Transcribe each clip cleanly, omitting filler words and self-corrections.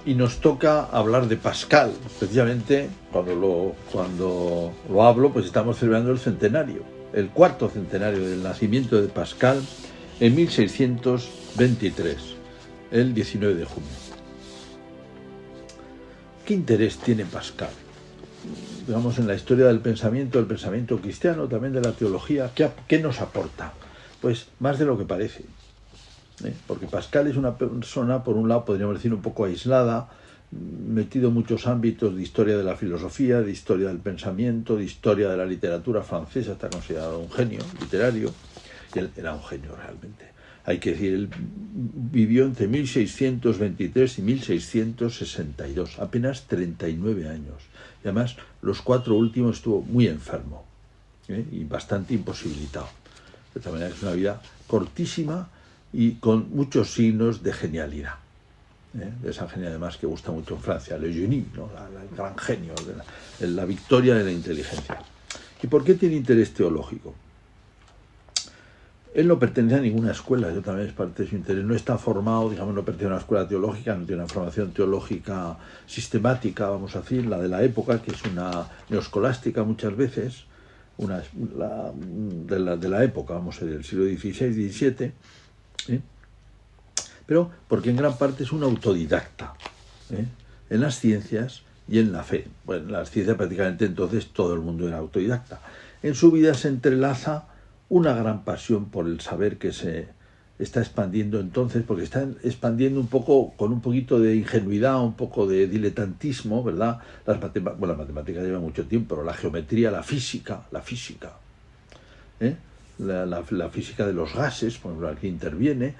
y nos toca hablar de Pascal. Precisamente cuando lo hablo, pues estamos celebrando el centenario, el cuarto centenario del nacimiento de Pascal en 1623, el 19 de junio. ¿Qué interés tiene Pascal? Digamos, en la historia del pensamiento cristiano, también de la teología, ¿qué nos aporta? Pues más de lo que parece. Porque Pascal es una persona, por un lado, podríamos decir, un poco aislada, metido en muchos ámbitos de historia de la filosofía, de historia del pensamiento, de historia de la literatura francesa. Está considerado un genio literario, y él era un genio realmente. Hay que decir, él vivió entre 1623 y 1662, apenas 39 años. Y además, los 4 últimos estuvo muy enfermo, y bastante imposibilitado. De tal manera que es una vida cortísima y con muchos signos de genialidad. De esa genialidad además que gusta mucho en Francia, le génie, ¿no? El gran genio, la victoria de la inteligencia. ¿Y por qué tiene interés teológico? Él no pertenece a ninguna escuela, yo también es parte de su interés. No está formado, digamos, no pertenece a una escuela teológica, no tiene una formación teológica sistemática, vamos a decir, la de la época, que es una neoscolástica muchas veces, de la época, vamos a decir, del siglo XVI, XVII, pero porque en gran parte es un autodidacta, en las ciencias y en la fe. Bueno, en las ciencias prácticamente entonces todo el mundo era autodidacta. En su vida se entrelaza una gran pasión por el saber que se está expandiendo entonces, porque está expandiendo un poco con un poquito de ingenuidad, un poco de diletantismo, ¿verdad? La matemática lleva mucho tiempo, pero la geometría, la física, la física de los gases, por ejemplo, aquí interviene,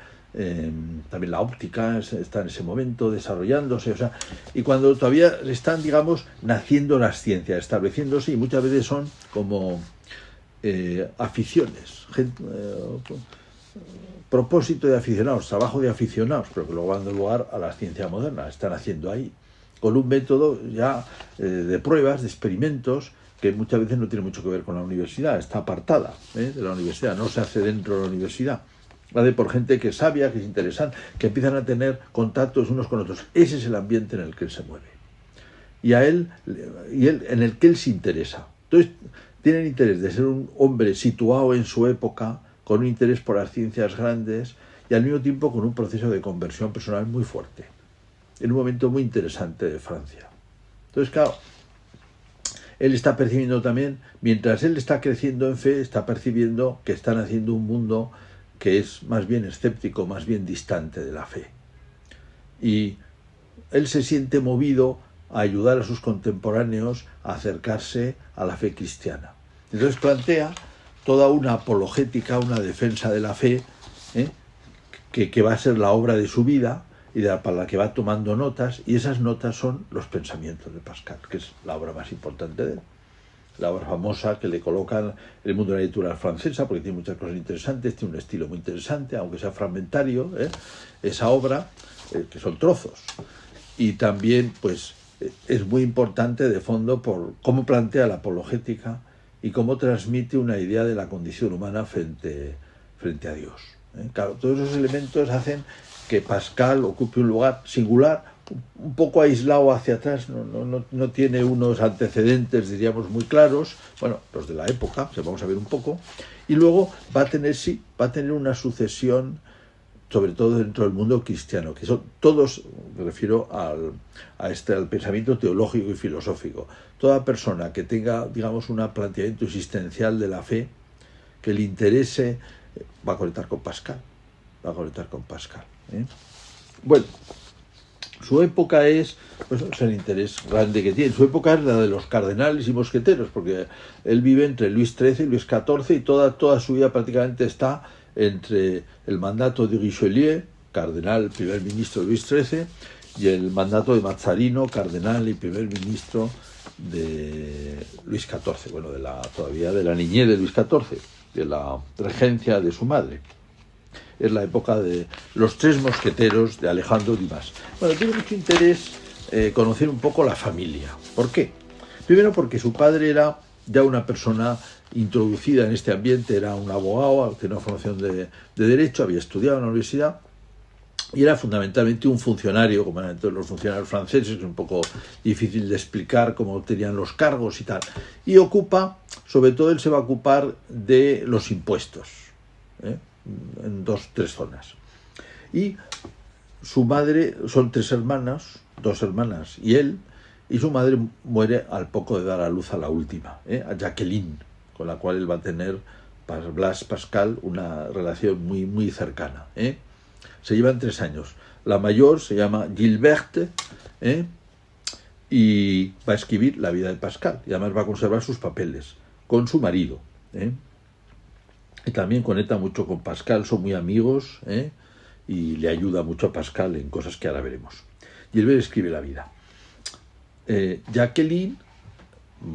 también la óptica está en ese momento desarrollándose, o sea, y cuando todavía están, digamos, naciendo las ciencias, estableciéndose, y muchas veces son como aficiones, propósito de aficionados, trabajo de aficionados, pero que luego van dando lugar a la ciencia moderna. Están haciendo ahí con un método ya de pruebas, de experimentos, que muchas veces no tiene mucho que ver con la universidad, está apartada de la universidad, no se hace dentro de la universidad. La de por gente que es sabia, que es interesante, que empiezan a tener contactos unos con otros. Ese es el ambiente en el que él se mueve. Y él en el que él se interesa. Entonces, tiene el interés de ser un hombre situado en su época, con un interés por las ciencias grandes y al mismo tiempo con un proceso de conversión personal muy fuerte, en un momento muy interesante de Francia. Entonces, claro, él está percibiendo también, mientras él está creciendo en fe, está percibiendo que están haciendo un mundo que es más bien escéptico, más bien distante de la fe. Y él se siente movido a ayudar a sus contemporáneos a acercarse a la fe cristiana. Entonces plantea toda una apologética, una defensa de la fe, que va a ser la obra de su vida y para la que va tomando notas, y esas notas son los pensamientos de Pascal, que es la obra más importante de él. La obra famosa que le colocan en el mundo de la literatura francesa, porque tiene muchas cosas interesantes, tiene un estilo muy interesante, aunque sea fragmentario, esa obra, que son trozos. Y también, pues, es muy importante de fondo por cómo plantea la apologética y cómo transmite una idea de la condición humana frente a Dios. Claro, todos esos elementos hacen que Pascal ocupe un lugar singular, un poco aislado hacia atrás, no tiene unos antecedentes, diríamos, muy claros, bueno, los de la época, vamos a ver un poco, y luego va a tener una sucesión, sobre todo dentro del mundo cristiano, que son todos, me refiero al pensamiento teológico y filosófico. Toda persona que tenga, digamos, un planteamiento existencial de la fe, que le interese, va a conectar con Pascal. Bueno, su época es, pues, el interés grande que tiene. Su época es la de los cardenales y mosqueteros, porque él vive entre Luis XIII y Luis XIV, y toda su vida prácticamente está entre el mandato de Richelieu, cardenal, primer ministro de Luis XIII, y el mandato de Mazzarino, cardenal y primer ministro de Luis XIV, bueno, todavía de la niñez de Luis XIV, de la regencia de su madre. Es la época de los tres mosqueteros de Alejandro Dumas. Bueno, tiene mucho interés conocer un poco la familia. ¿Por qué? Primero porque su padre era ya una persona introducida en este ambiente, era un abogado, tenía una formación de derecho, había estudiado en la universidad, y era fundamentalmente un funcionario, como eran todos los funcionarios franceses, es un poco difícil de explicar cómo tenían los cargos y tal. Y sobre todo él se va a ocupar de los impuestos, en 3 zonas. Y su madre, son 3 hermanas, 2 hermanas y él, y su madre muere al poco de dar a luz a la última, a Jacqueline, con la cual él va a tener, Blaise Pascal, una relación muy, muy cercana. Se llevan 3 años. La mayor se llama Gilberte, y va a escribir la vida de Pascal, y además va a conservar sus papeles con su marido. Y también conecta mucho con Pascal, son muy amigos, y le ayuda mucho a Pascal en cosas que ahora veremos. Gilbert escribe la vida. Jacqueline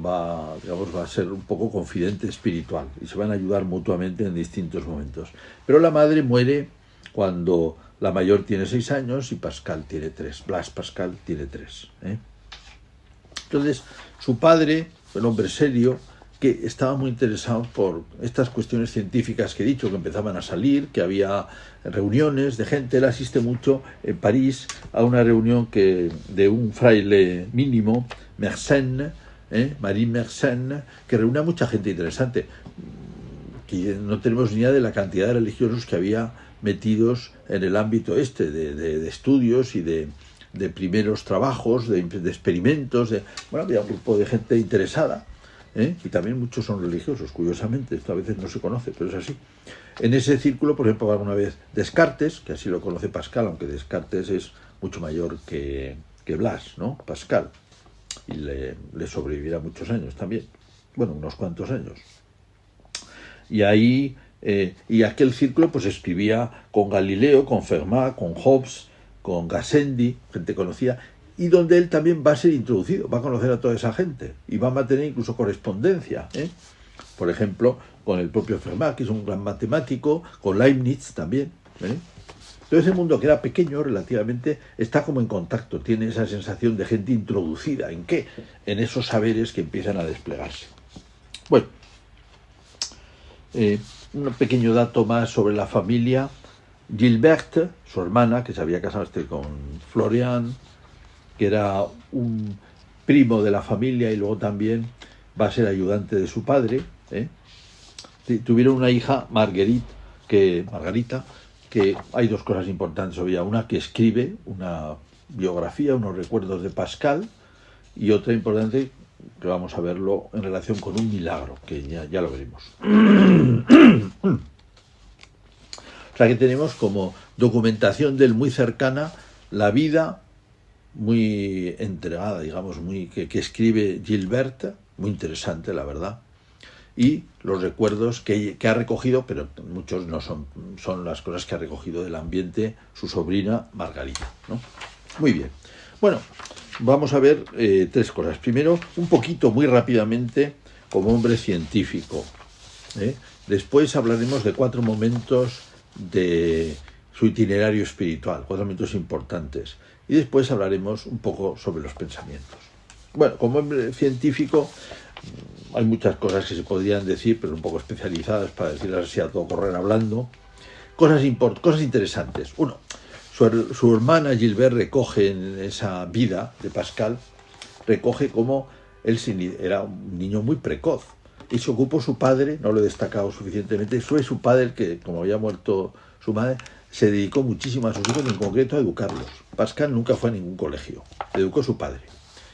va a ser un poco confidente espiritual y se van a ayudar mutuamente en distintos momentos. Pero la madre muere cuando la mayor tiene 6 años y Pascal tiene 3. Blaise Pascal tiene 3. Entonces, su padre, un hombre serio, que estaba muy interesado por estas cuestiones científicas que he dicho, que empezaban a salir, que había reuniones de gente. Él asiste mucho en París a una reunión de un fraile mínimo, Mersenne, Marie Mersenne, que reúne a mucha gente interesante, que no tenemos ni idea de la cantidad de religiosos que había metidos en el ámbito de estudios y de primeros trabajos, de experimentos. Había un grupo de gente interesada. Y también muchos son religiosos, curiosamente, esto a veces no se conoce, pero es así. En ese círculo, por ejemplo, alguna vez Descartes, que así lo conoce Pascal, aunque Descartes es mucho mayor que Blas, ¿no? Pascal, y le sobrevivirá muchos años también, unos cuantos años. Y ahí, y aquel círculo pues escribía con Galileo, con Fermat, con Hobbes, con Gassendi, gente conocida, y donde él también va a ser introducido, va a conocer a toda esa gente y va a mantener incluso correspondencia, por ejemplo, con el propio Fermat, que es un gran matemático, con Leibniz también. Todo ese mundo, que era pequeño relativamente, está como en contacto, tiene esa sensación de gente introducida. ¿En qué? En esos saberes que empiezan a desplegarse. Bueno, un pequeño dato más sobre la familia. Gilberte, su hermana, que se había casado con Florian, que era un primo de la familia y luego también va a ser ayudante de su padre. Tuvieron una hija, Margarita, que hay 2 cosas importantes sobre ella. Una, que escribe una biografía, unos recuerdos de Pascal, y otra importante, que vamos a verlo en relación con un milagro, que ya lo veremos. O sea que tenemos como documentación de él muy cercana la vida muy entregada, digamos, que escribe Gilberte, muy interesante, la verdad, y los recuerdos que ha recogido, pero muchos no son las cosas que ha recogido del ambiente su sobrina Margarita, ¿no? Muy bien. Bueno, vamos a ver 3 cosas. Primero, un poquito, muy rápidamente, como hombre científico. Después hablaremos de 4 momentos de su itinerario espiritual, 4 momentos importantes. Y después hablaremos un poco sobre los pensamientos. Bueno, como hombre científico hay muchas cosas que se podrían decir, pero un poco especializadas para decirlas así a todo correr hablando. Cosas interesantes. Uno, su hermana Gilbert recoge en esa vida de Pascal, recoge cómo él era un niño muy precoz. Y se ocupó su padre, no lo he destacado suficientemente, fue su padre el que, como había muerto su madre, se dedicó muchísimo a sus hijos, en concreto a educarlos. Pascal nunca fue a ningún colegio, le educó su padre.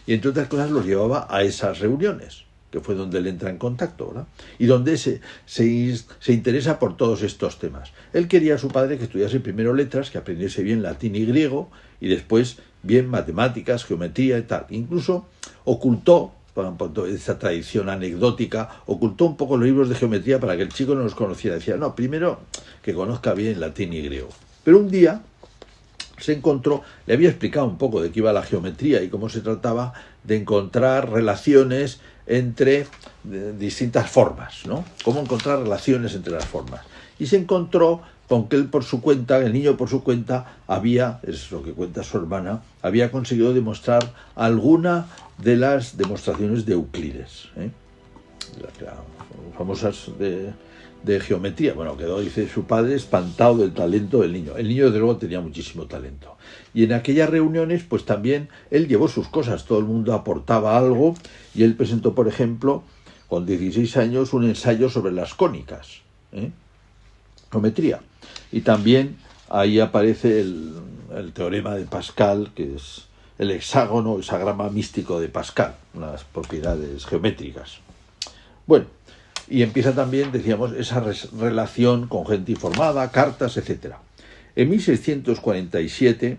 Y entre otras cosas los llevaba a esas reuniones, que fue donde él entra en contacto, ¿verdad? Y donde se interesa por todos estos temas. Él quería a su padre que estudiase primero letras, que aprendiese bien latín y griego, y después bien matemáticas, geometría y tal. Incluso ocultó, por esa tradición anecdótica, ocultó un poco los libros de geometría para que el chico no los conociera. Decía, no, primero que conozca bien latín y griego. Pero un día se encontró, le había explicado un poco de qué iba la geometría y cómo se trataba de encontrar relaciones entre distintas formas, ¿no? Cómo encontrar relaciones entre las formas. Y se encontró con que él por su cuenta, el niño por su cuenta, es lo que cuenta su hermana, había conseguido demostrar alguna de las demostraciones de Euclides. famosas de geometría. Bueno, quedó, dice su padre, espantado del talento del niño. El niño, desde luego, tenía muchísimo talento. Y en aquellas reuniones, pues también él llevó sus cosas, todo el mundo aportaba algo, y él presentó, por ejemplo, con 16 años, un ensayo sobre las cónicas, geometría. Y también ahí aparece el teorema de Pascal, que es el hexágono, el hexagrama místico de Pascal, unas propiedades geométricas. Bueno, y empieza también, decíamos, esa relación con gente informada, cartas, etc. En 1647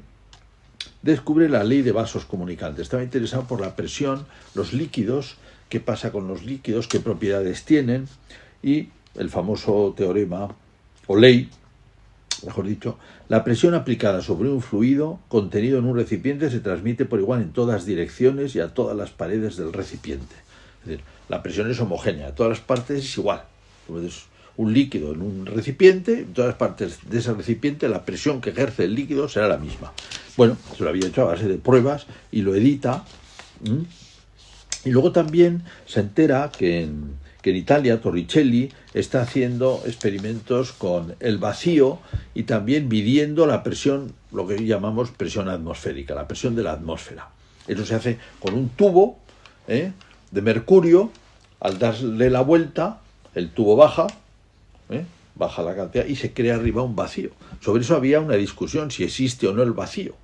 descubre la ley de vasos comunicantes. Estaba interesado por la presión, los líquidos, qué pasa con los líquidos, qué propiedades tienen, y el famoso teorema, o ley, mejor dicho, la presión aplicada sobre un fluido contenido en un recipiente se transmite por igual en todas direcciones y a todas las paredes del recipiente. Es decir, la presión es homogénea, a todas las partes es igual. Entonces, un líquido en un recipiente, en todas las partes de ese recipiente la presión que ejerce el líquido será la misma. Bueno, se lo había hecho a base de pruebas y lo edita. Y luego también se entera que en Italia Torricelli está haciendo experimentos con el vacío y también midiendo la presión, lo que llamamos presión atmosférica, la presión de la atmósfera. Eso se hace con un tubo de mercurio. Al darle la vuelta, el tubo baja la cantidad y se crea arriba un vacío. Sobre eso había una discusión, si existe o no el vacío.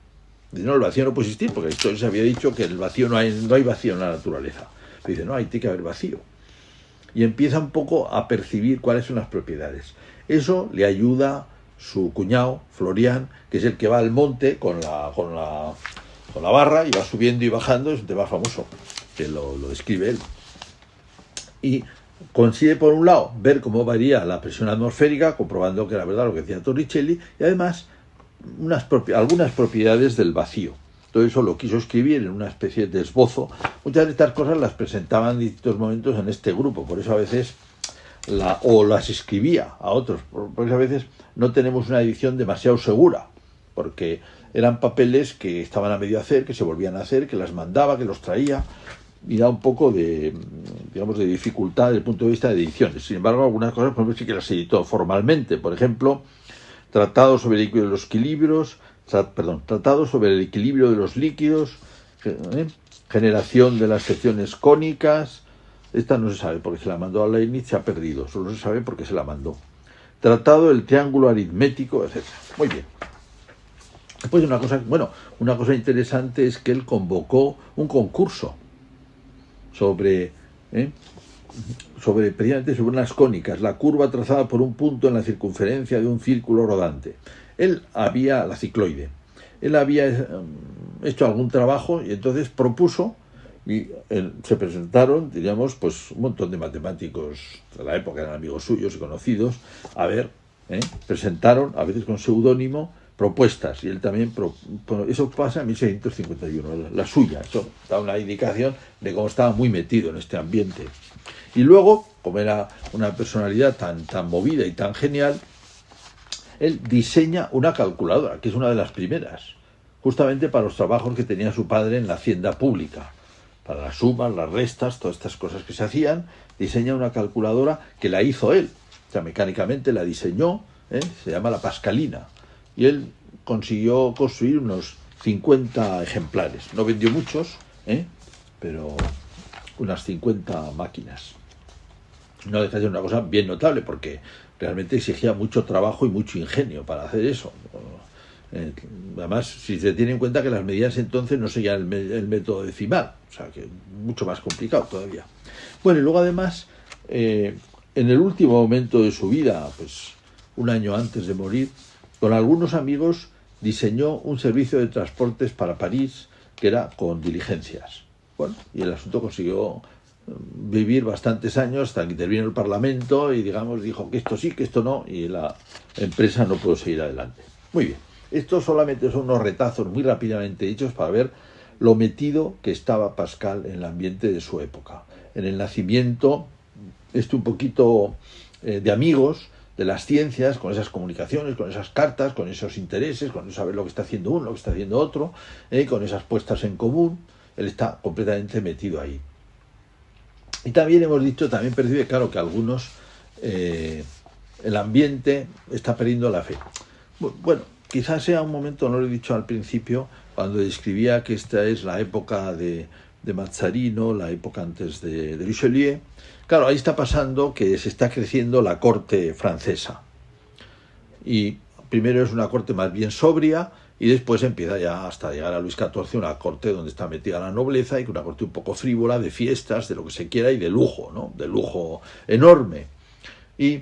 No, el vacío no puede existir, porque entonces se había dicho que el vacío no hay vacío en la naturaleza. Pero dice, no, ahí tiene que haber vacío. Y empieza un poco a percibir cuáles son las propiedades. Eso le ayuda su cuñado, Florian, que es el que va al monte con la barra y va subiendo y bajando. Es un tema famoso, que lo describe él. Y consigue, por un lado, ver cómo varía la presión atmosférica, comprobando que era verdad lo que decía Torricelli, y además algunas propiedades del vacío. Todo eso lo quiso escribir en una especie de esbozo. Muchas de estas cosas las presentaban en distintos momentos en este grupo, por eso a veces las escribía a otros, por eso a veces no tenemos una edición demasiado segura, porque eran papeles que estaban a medio hacer, que se volvían a hacer, que las mandaba, que los traía, y da un poco de dificultad desde el punto de vista de ediciones. Sin embargo, algunas cosas, por ejemplo, sí que las editó formalmente. Por ejemplo, Tratado sobre el equilibrio de los líquidos, generación de las secciones cónicas. Esta no se sabe porque se la mandó a Leibniz, se ha perdido. Solo se sabe porque se la mandó. Tratado del triángulo aritmético, etc. Muy bien. Después una cosa interesante es que él convocó un concurso precisamente sobre unas cónicas, la curva trazada por un punto en la circunferencia de un círculo rodante. La cicloide. Él había hecho algún trabajo y entonces propuso, y se presentaron, diríamos, pues un montón de matemáticos de la época, eran amigos suyos y conocidos, presentaron, a veces con seudónimo, propuestas, y él también eso pasa en 1651, la suya. Eso da una indicación de cómo estaba muy metido en este ambiente. Y luego, como era una personalidad tan movida y tan genial, él diseña una calculadora, que es una de las primeras, justamente para los trabajos que tenía su padre en la hacienda pública, para las sumas, las restas, todas estas cosas que se hacían. Diseña una calculadora que la hizo él, o sea, mecánicamente la diseñó, se llama la Pascalina, y él consiguió construir unos 50 ejemplares. No vendió muchos, pero unas 50 máquinas. No deja de ser una cosa bien notable, porque realmente exigía mucho trabajo y mucho ingenio para hacer eso. Además, si se tiene en cuenta que las medidas entonces no seguían el método decimal, o sea que mucho más complicado todavía. Bueno, y luego además, en el último momento de su vida, pues un año antes de morir, con algunos amigos diseñó un servicio de transportes para París que era con diligencias. Bueno, y el asunto consiguió vivir bastantes años hasta que intervino el Parlamento y, digamos, dijo que esto sí, que esto no, y la empresa no pudo seguir adelante. Muy bien. Estos solamente son unos retazos muy rápidamente hechos para ver lo metido que estaba Pascal en el ambiente de su época. En el nacimiento, un poquito de amigos de las ciencias, con esas comunicaciones, con esas cartas, con esos intereses, con saber lo que está haciendo uno, lo que está haciendo otro, con esas puestas en común. Él está completamente metido ahí. Y también hemos dicho, también percibe, claro, que algunos, el ambiente está perdiendo la fe. Bueno, quizás sea un momento, no lo he dicho al principio, cuando describía que esta es la época de Mazzarino, la época antes de Richelieu. Claro, ahí está pasando que se está creciendo la corte francesa. Y primero es una corte más bien sobria, y después empieza ya hasta llegar a Luis XIV una corte donde está metida la nobleza, y una corte un poco frívola, de fiestas, de lo que se quiera, y de lujo, ¿no? De lujo enorme. Y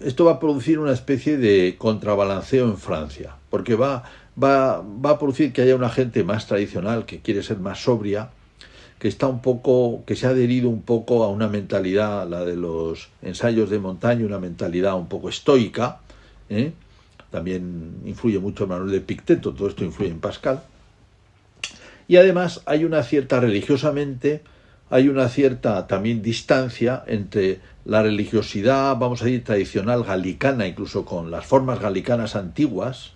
esto va a producir una especie de contrabalanceo en Francia, porque va a producir que haya una gente más tradicional, que quiere ser más sobria, que está un poco, que se ha adherido un poco a una mentalidad, la de los ensayos de Montaigne, una mentalidad un poco estoica, ¿eh? También influye mucho Manuel de Picteto, todo esto influye en Pascal. Y además hay una cierta, religiosamente, hay una cierta también distancia entre la religiosidad, vamos a decir, tradicional galicana, incluso con las formas galicanas antiguas,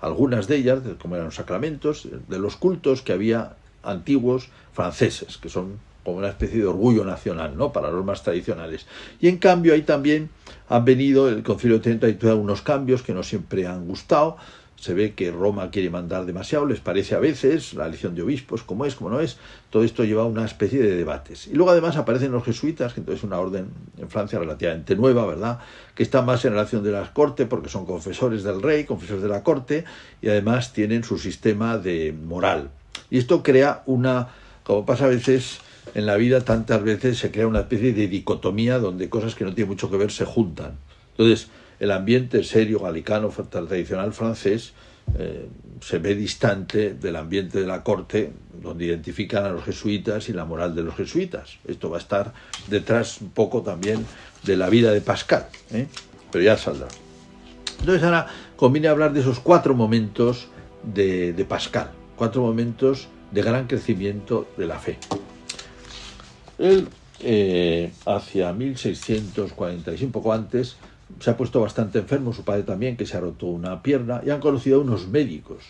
algunas de ellas, como eran los sacramentos, de los cultos que había antiguos franceses, que son como una especie de orgullo nacional, ¿no?, para los más tradicionales. Y en cambio ahí también han venido, el Concilio de Trento ha hecho algunos cambios que no siempre han gustado. Se ve que Roma quiere mandar demasiado, les parece a veces, la elección de obispos, como es, como no es. Todo esto lleva a una especie de debates. Y luego además aparecen los jesuitas, que entonces es una orden en Francia relativamente nueva, ¿verdad?, que está más en relación de la corte, porque son confesores del rey, confesores de la corte, y además tienen su sistema de moral. Y esto crea una, como pasa a veces en la vida, tantas veces se crea una especie de dicotomía donde cosas que no tienen mucho que ver se juntan. Entonces, el ambiente serio galicano tradicional francés se ve distante del ambiente de la corte, donde identifican a los jesuitas y la moral de los jesuitas. Esto va a estar detrás un poco también de la vida de Pascal, pero ya saldrá. Entonces ahora conviene hablar de esos 4 momentos de Pascal, 4 momentos de gran crecimiento de la fe. Él, hacia 1646, un poco antes, se ha puesto bastante enfermo, su padre también, que se ha roto una pierna, y han conocido a unos médicos,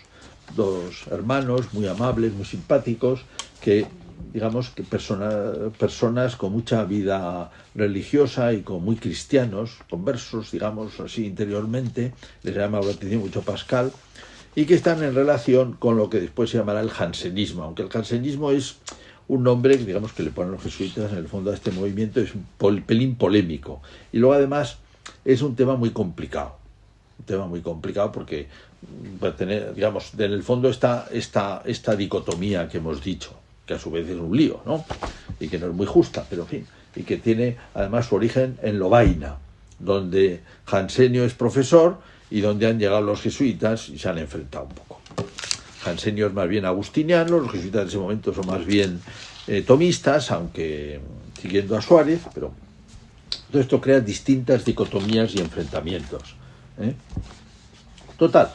2 hermanos muy amables, muy simpáticos, que, digamos, que personas con mucha vida religiosa y con muy cristianos, conversos, digamos así, interiormente, les llama la atención mucho Pascal, y que están en relación con lo que después se llamará el jansenismo, aunque el jansenismo es un nombre, digamos, que le ponen los jesuitas en el fondo a este movimiento, es un pelín polémico, y luego además es un tema muy complicado, porque digamos, en el fondo está esta dicotomía que hemos dicho, que a su vez es un lío, ¿no?, y que no es muy justa, pero en fin, y que tiene además su origen en Lovaina, donde Jansenio es profesor y donde han llegado los jesuitas y se han enfrentado un poco. Jansenio es más bien agustiniano, los jesuitas en ese momento son más bien tomistas, aunque siguiendo a Suárez, pero todo esto crea distintas dicotomías y enfrentamientos. Total,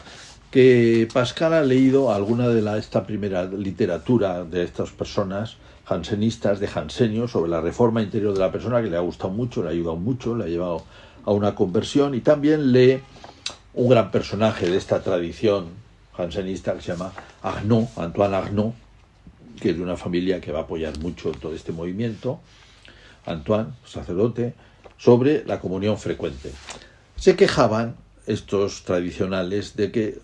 que Pascal ha leído alguna de esta primera literatura de estas personas jansenistas, de Jansenio, sobre la reforma interior de la persona, que le ha gustado mucho, le ha ayudado mucho, le ha llevado a una conversión, y también lee un gran personaje de esta tradición jansenista que se llama Arnauld, Antoine Arnauld, que es de una familia que va a apoyar mucho todo este movimiento, Antoine, sacerdote, sobre la comunión frecuente. Se quejaban estos tradicionales de que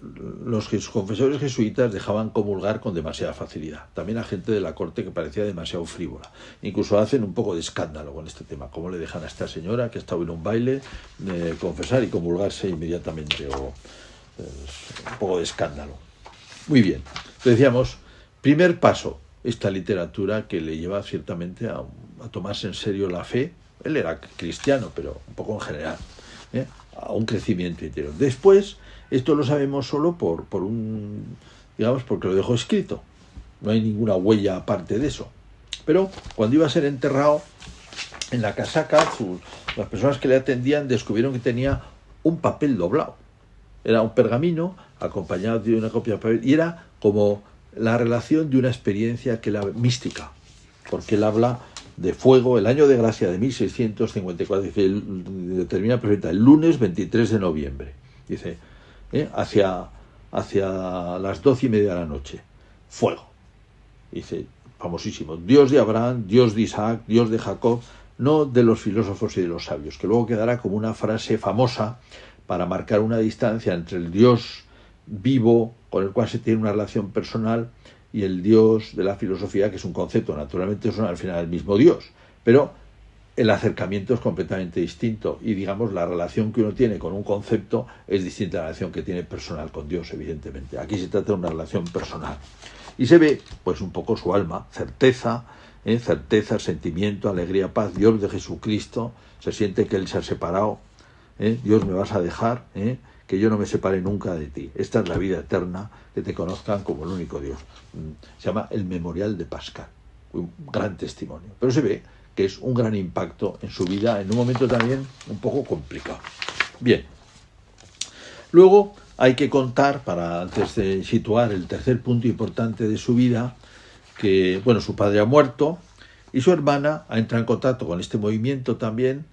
los confesores jesuitas dejaban comulgar con demasiada facilidad. También a gente de la corte que parecía demasiado frívola. Incluso hacen un poco de escándalo con este tema. ¿Cómo le dejan a esta señora que ha estado en un baile confesar y comulgarse inmediatamente? Un poco de escándalo. Muy bien. Decíamos, primer paso, esta literatura que le lleva ciertamente a tomarse en serio la fe. Él era cristiano, pero un poco en general, a un crecimiento interior. Después, esto lo sabemos solo porque lo dejó escrito. No hay ninguna huella aparte de eso. Pero cuando iba a ser enterrado, en la casaca, las personas que le atendían descubrieron que tenía un papel doblado. Era un pergamino acompañado de una copia de papel, y era como la relación de una experiencia que era mística, porque él habla de fuego, el año de gracia de 1654, dice, determina perfecta, el lunes 23 de noviembre, dice, hacia las 12:30 de la noche, fuego. Dice, famosísimo, Dios de Abraham, Dios de Isaac, Dios de Jacob, no de los filósofos y de los sabios, que luego quedará como una frase famosa para marcar una distancia entre el Dios vivo, con el cual se tiene una relación personal, y el Dios de la filosofía, que es un concepto, naturalmente son al final el mismo Dios, pero el acercamiento es completamente distinto, y digamos la relación que uno tiene con un concepto es distinta a la relación que tiene personal con Dios, evidentemente. Aquí se trata de una relación personal. Y se ve, pues, un poco su alma, certeza, sentimiento, alegría, paz, Dios de Jesucristo, se siente que Él se ha separado, Dios me vas a dejar, que yo no me separe nunca de ti. Esta es la vida eterna, que te conozcan como el único Dios. Se llama el Memorial de Pascal, un gran testimonio. Pero se ve que es un gran impacto en su vida, en un momento también un poco complicado. Bien. Luego hay que contar, antes de situar el tercer punto importante de su vida, que, bueno, su padre ha muerto y su hermana ha entrado en contacto con este movimiento también,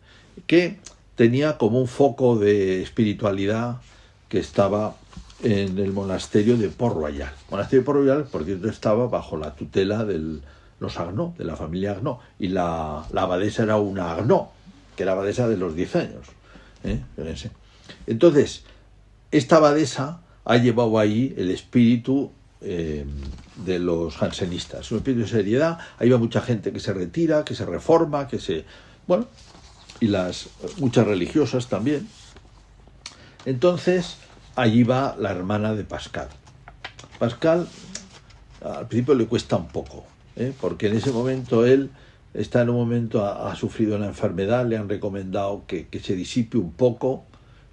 que tenía como un foco de espiritualidad que estaba en el monasterio de Port-Royal. El monasterio de Port-Royal, por cierto, estaba bajo la tutela de los Agnó, de la familia Agnó, y la abadesa era una Agnó, que era abadesa de los 10 años. Entonces, esta abadesa ha llevado ahí el espíritu de los jansenistas, un espíritu de seriedad. Ahí va mucha gente que se retira, que se reforma, bueno, y muchas religiosas también. Entonces, allí va la hermana de Pascal. Pascal, al principio le cuesta un poco, porque en ese momento él está en un momento, ha sufrido una enfermedad, le han recomendado que se disipe un poco,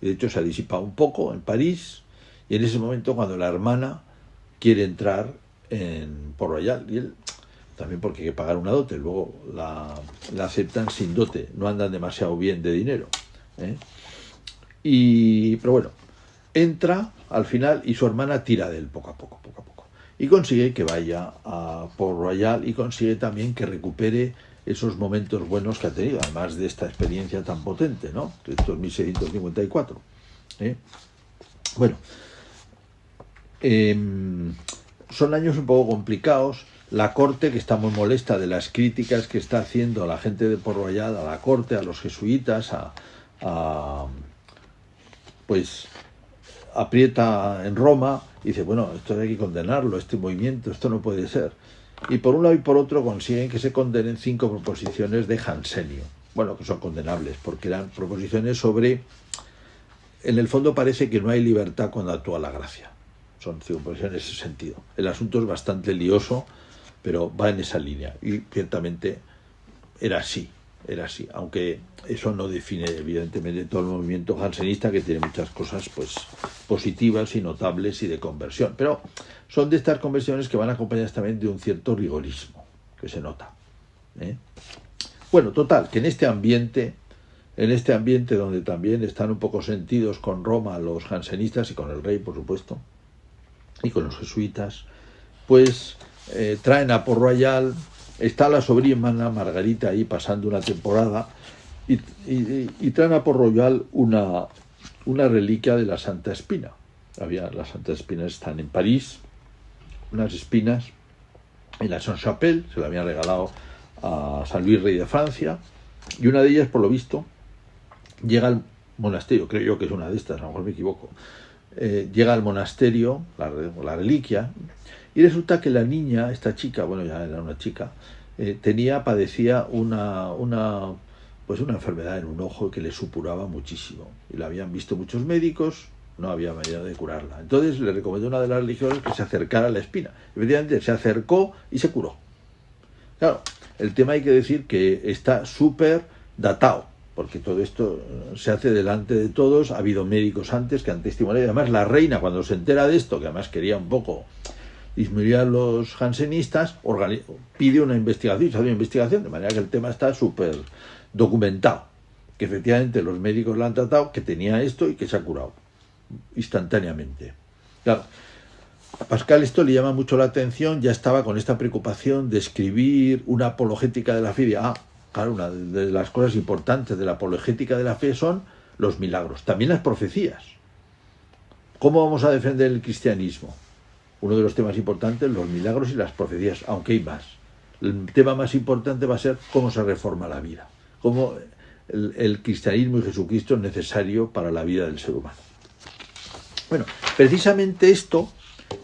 y de hecho se ha disipado un poco en París, y en ese momento cuando la hermana quiere entrar en Port-Royal, y él, también porque hay que pagar una dote, luego la aceptan sin dote, no andan demasiado bien de dinero, pero bueno, entra al final y su hermana tira de él poco a poco, y consigue que vaya a Port-Royal y consigue también que recupere esos momentos buenos que ha tenido, además de esta experiencia tan potente, ¿no? Esto es 1654. Bueno, son años un poco complicados. La corte, que está muy molesta de las críticas que está haciendo la gente de Port-Royal a la corte, a los jesuitas, pues aprieta en Roma y dice, bueno, esto hay que condenarlo, este movimiento, esto no puede ser. Y por un lado y por otro consiguen que se condenen 5 proposiciones de Jansenio. Bueno, que son condenables, porque eran proposiciones sobre... En el fondo parece que no hay libertad cuando actúa la gracia. Son 5 proposiciones en ese sentido. El asunto es bastante lioso, pero va en esa línea. Y ciertamente era así, aunque eso no define evidentemente todo el movimiento jansenista, que tiene muchas cosas pues positivas y notables y de conversión, pero son de estas conversiones que van acompañadas también de un cierto rigorismo que se nota. Bueno, total, que en este ambiente donde también están un poco sentidos con Roma los jansenistas y con el rey, por supuesto, y con los jesuitas, pues traen a Port-Royal. Está la sobrina Margarita ahí pasando una temporada y traen a Port-Royal una reliquia de la Santa Espina. Las Santas Espinas están en París, unas espinas en la Sainte-Chapelle, se la habían regalado a San Luis, rey de Francia, y una de ellas, por lo visto, llega al monasterio, creo yo que es una de estas, a lo mejor me equivoco, llega al monasterio, la reliquia, y resulta que la niña, esta chica, bueno, ya era una chica, padecía una enfermedad en un ojo que le supuraba muchísimo. Y la habían visto muchos médicos, no había manera de curarla. Entonces le recomendó a una de las religiosas que se acercara a la espina. Evidentemente se acercó y se curó. Claro, el tema hay que decir que está súper datado, porque todo esto se hace delante de todos. Ha habido médicos antes que han testimoniado. Además, la reina, cuando se entera de esto, que además quería un poco disminuir a los jansenistas, pide una investigación, se hace una investigación, de manera que el tema está súper documentado, que efectivamente los médicos la han tratado, que tenía esto y que se ha curado instantáneamente. Claro, a Pascal esto le llama mucho la atención, ya estaba con esta preocupación de escribir una apologética de la fe. Claro, una de las cosas importantes de la apologética de la fe son los milagros, también las profecías. ¿Cómo vamos a defender el cristianismo? Uno de los temas importantes, los milagros y las profecías, aunque hay más. el tema más importante va a ser cómo se reforma la vida, cómo el cristianismo y Jesucristo es necesario para la vida del ser humano. Bueno, precisamente esto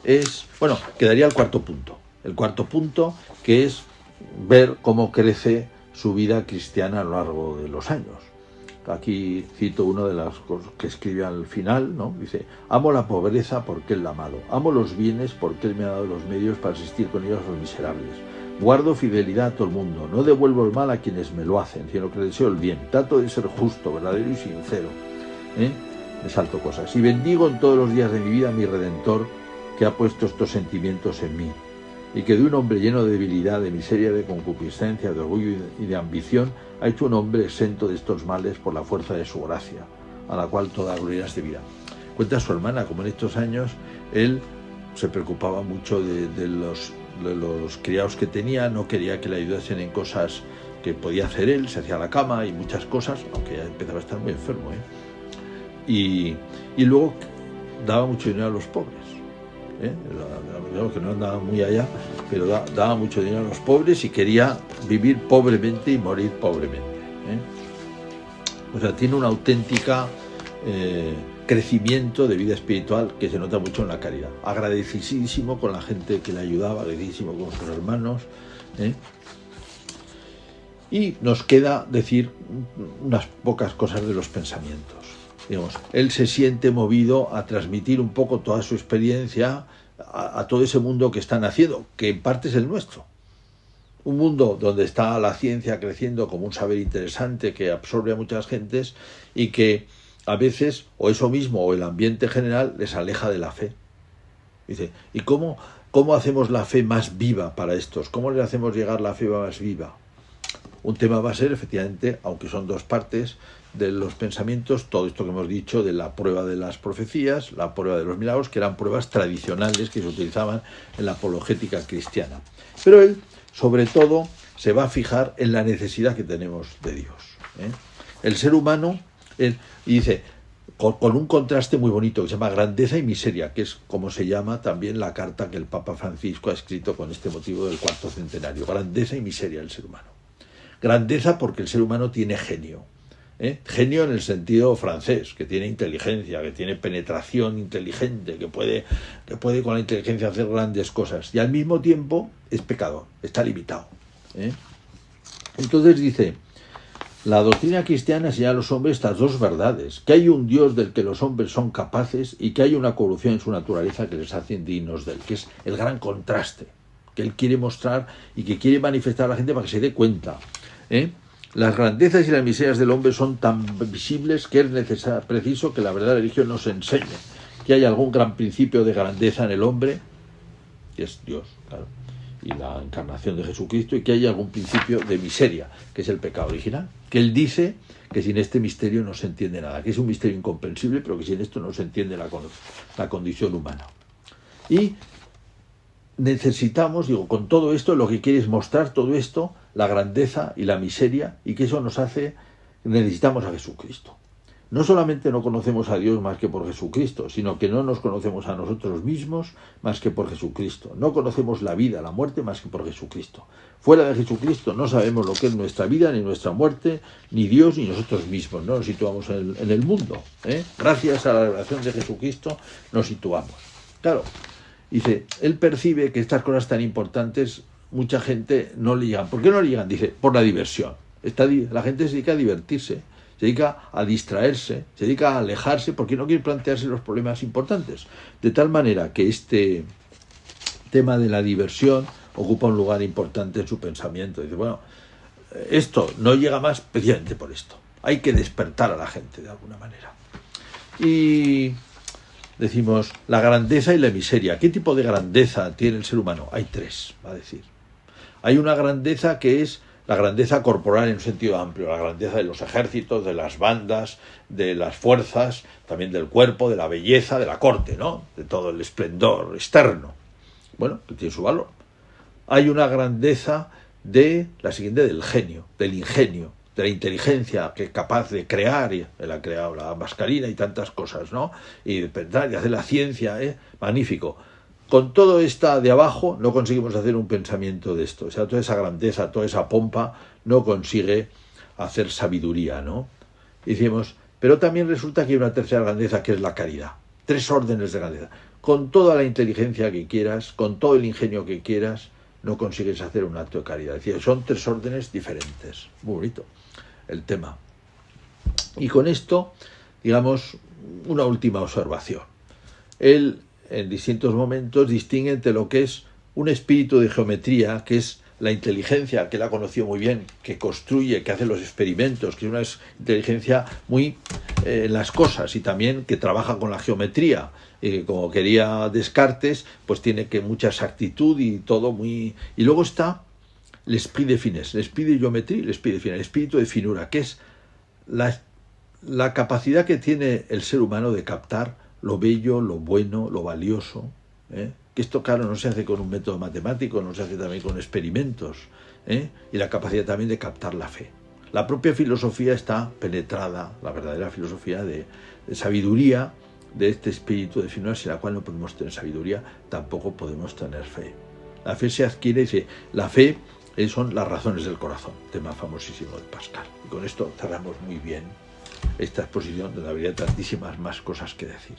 es, bueno, quedaría el cuarto punto. El cuarto punto, que es ver cómo crece su vida cristiana a lo largo de los años. Aquí cito una de las cosas que escribe al final, ¿no? Dice: amo la pobreza porque Él la ha amado, amo los bienes porque Él me ha dado los medios para asistir con ellos a los miserables. Guardo fidelidad a todo el mundo, no devuelvo el mal a quienes me lo hacen, sino que deseo el bien. Trato de ser justo, verdadero y sincero. Me salto cosas. Y bendigo en todos los días de mi vida a mi Redentor, que ha puesto estos sentimientos en mí. Y que de un hombre lleno de debilidad, de miseria, de concupiscencia, de orgullo y de ambición, ha hecho un hombre exento de estos males por la fuerza de su gracia, a la cual toda gloria es debida. Cuenta su hermana como en estos años él se preocupaba mucho de los criados que tenía, no quería que le ayudasen en cosas que podía hacer él, se hacía la cama y muchas cosas, aunque ya empezaba a estar muy enfermo, y luego daba mucho dinero a los pobres. Que no andaba muy allá, pero daba mucho dinero a los pobres y quería vivir pobremente y morir pobremente. O sea, tiene un auténtica crecimiento de vida espiritual que se nota mucho en la caridad. Agradecidísimo con la gente que le ayudaba, agradecidísimo con sus hermanos. Y nos queda decir unas pocas cosas de los pensamientos. Digamos, él se siente movido a transmitir un poco toda su experiencia a todo ese mundo que están haciendo, que en parte es el nuestro. Un mundo donde está la ciencia creciendo como un saber interesante que absorbe a muchas gentes y que a veces, o eso mismo, o el ambiente general, les aleja de la fe. Dice, ¿y cómo hacemos la fe más viva para estos? ¿Cómo le hacemos llegar la fe más viva? Un tema va a ser, efectivamente, aunque son dos partes de los pensamientos, todo esto que hemos dicho de la prueba de las profecías, la prueba de los milagros, que eran pruebas tradicionales que se utilizaban en la apologética cristiana. Pero él, sobre todo, se va a fijar en la necesidad que tenemos de Dios. El ser humano, y dice, con un contraste muy bonito que se llama grandeza y miseria, que es como se llama también la carta que el Papa Francisco ha escrito con este motivo del cuarto centenario. Grandeza y miseria del ser humano. Grandeza porque el ser humano tiene genio. Genio en el sentido francés, que tiene inteligencia, que tiene penetración inteligente, que puede con la inteligencia hacer grandes cosas, y al mismo tiempo es pecador, está limitado. Entonces dice, la doctrina cristiana enseña a los hombres estas dos verdades: que hay un Dios del que los hombres son capaces y que hay una corrupción en su naturaleza que les hace dignos de él, que es el gran contraste que él quiere mostrar y que quiere manifestar a la gente para que se dé cuenta. Las grandezas y las miserias del hombre son tan visibles que es preciso que la verdadera religión nos enseñe que hay algún gran principio de grandeza en el hombre, que es Dios, claro, y la encarnación de Jesucristo, y que hay algún principio de miseria, que es el pecado original, que él dice que sin este misterio no se entiende nada, que es un misterio incomprensible, pero que sin esto no se entiende la condición humana. Y necesitamos, con todo esto, lo que quiere es mostrar todo esto, la grandeza y la miseria, y que eso nos hace, necesitamos a Jesucristo. No solamente no conocemos a Dios más que por Jesucristo, sino que no nos conocemos a nosotros mismos más que por Jesucristo. No conocemos la vida, la muerte más que por Jesucristo. Fuera de Jesucristo no sabemos lo que es nuestra vida, ni nuestra muerte, ni Dios, ni nosotros mismos. No nos situamos en el mundo. Gracias a la revelación de Jesucristo nos situamos. Claro, dice, él percibe que estas cosas tan importantes mucha gente no le llegan. ¿Por qué no le llegan? Dice, por la diversión. La gente se dedica a divertirse, se dedica a distraerse, se dedica a alejarse porque no quiere plantearse los problemas importantes. De tal manera que este tema de la diversión ocupa un lugar importante en su pensamiento. Dice, bueno, esto no llega más precisamente por esto. Hay que despertar a la gente de alguna manera. Y decimos, la grandeza y la miseria. ¿Qué tipo de grandeza tiene el ser humano? Hay tres, va a decir. Hay una grandeza que es la grandeza corporal en un sentido amplio, la grandeza de los ejércitos, de las bandas, de las fuerzas, también del cuerpo, de la belleza, de la corte, ¿no? De todo el esplendor externo. Bueno, que tiene su valor. Hay una grandeza la siguiente, del genio, del ingenio, de la inteligencia, que es capaz de crear, y él ha creado la mascarina y tantas cosas, ¿no? Y de pensar y hacer la ciencia, magnífico. con todo esta de abajo no conseguimos hacer un pensamiento de esto. O sea, toda esa grandeza, toda esa pompa no consigue hacer sabiduría, ¿no? Y decimos, pero también resulta que hay una tercera grandeza que es la caridad. 3 órdenes de grandeza. Con toda la inteligencia que quieras, con todo el ingenio que quieras, no consigues hacer un acto de caridad. Es decir, son 3 órdenes diferentes. Muy bonito el tema. Y con esto, digamos, una última observación. Él, en distintos momentos, distingue entre lo que es un espíritu de geometría, que es la inteligencia, que él ha conocido muy bien, que construye, que hace los experimentos, que es una inteligencia muy en las cosas y también que trabaja con la geometría. Como quería Descartes, pues tiene que mucha exactitud y todo muy... Y luego está l'esprit de finesse, l'esprit de geometría, l'esprit de finesse, el espíritu de finura, que es la capacidad que tiene el ser humano de captar lo bello, lo bueno, lo valioso, que esto, claro, no se hace con un método matemático, no se hace también con experimentos, y la capacidad también de captar la fe. La propia filosofía está penetrada, la verdadera filosofía de sabiduría, de este espíritu de finura, sin la cual no podemos tener sabiduría, tampoco podemos tener fe. La fe se adquiere, dice, la fe son las razones del corazón, tema famosísimo de Pascal. Y con esto cerramos muy bien esta exposición, donde habría tantísimas más cosas que decir.